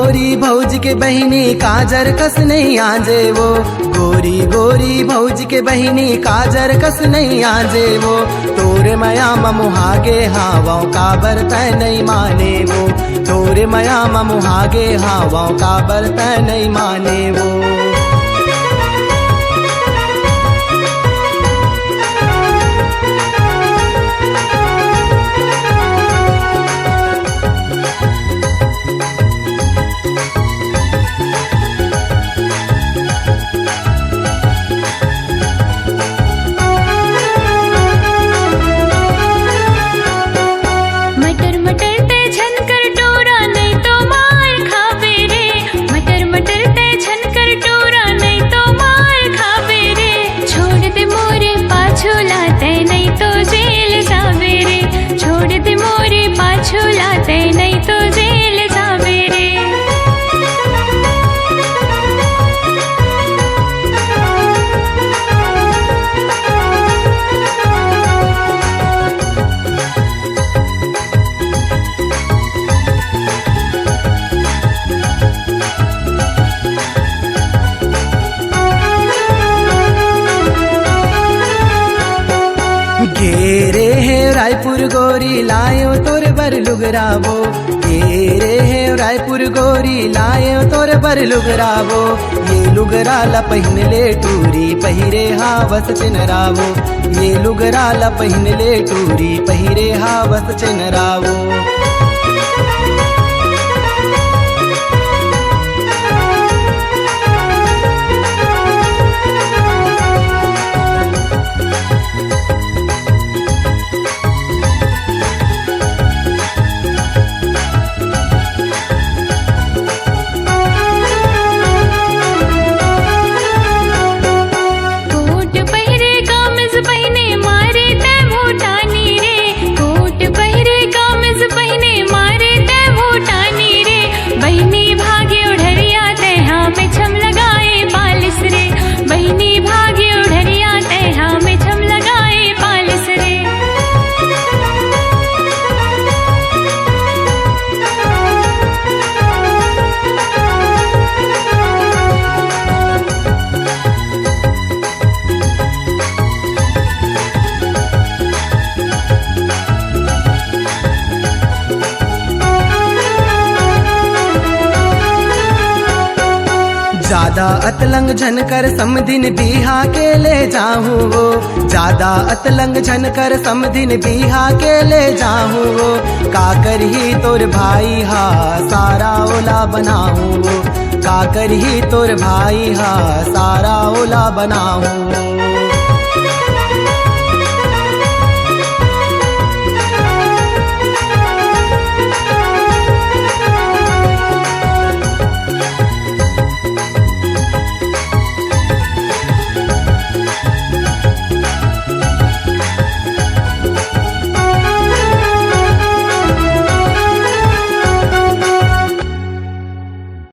गोरी भौज के बहिनी काजर कस नहीं आजे वो, गोरी गोरी भौज के बहिनी काजर कस नहीं आजे वो, तोरे मया ममुहागे हावों का बरतन नहीं माने वो, तोरे मया ममुहागे हावों का बरतन नहीं माने वो। घेरे है रायपुर गोरी लायो तोर बर लुगरावो, घेरे है रायपुर गोरी लायो तोर बर लुगरावो, ये लुगरा ला पहिन ले टूरी पहिरे हावस चिनरावो, ये लुगरा ला पहिन ले टूरी पहिरे हावस चिनरावो। ज्यादा अतलंग झनकर समदिन बिहा के ले जाहूँ वो, ज्यादा अतलंग झनकर समदिन बिहा के ले जाहूँ वो, काकर ही तोर भाई हा सारा ओला बनाहूँ वो, काकर ही तोर भाई हा सारा ओला बनाहूँ।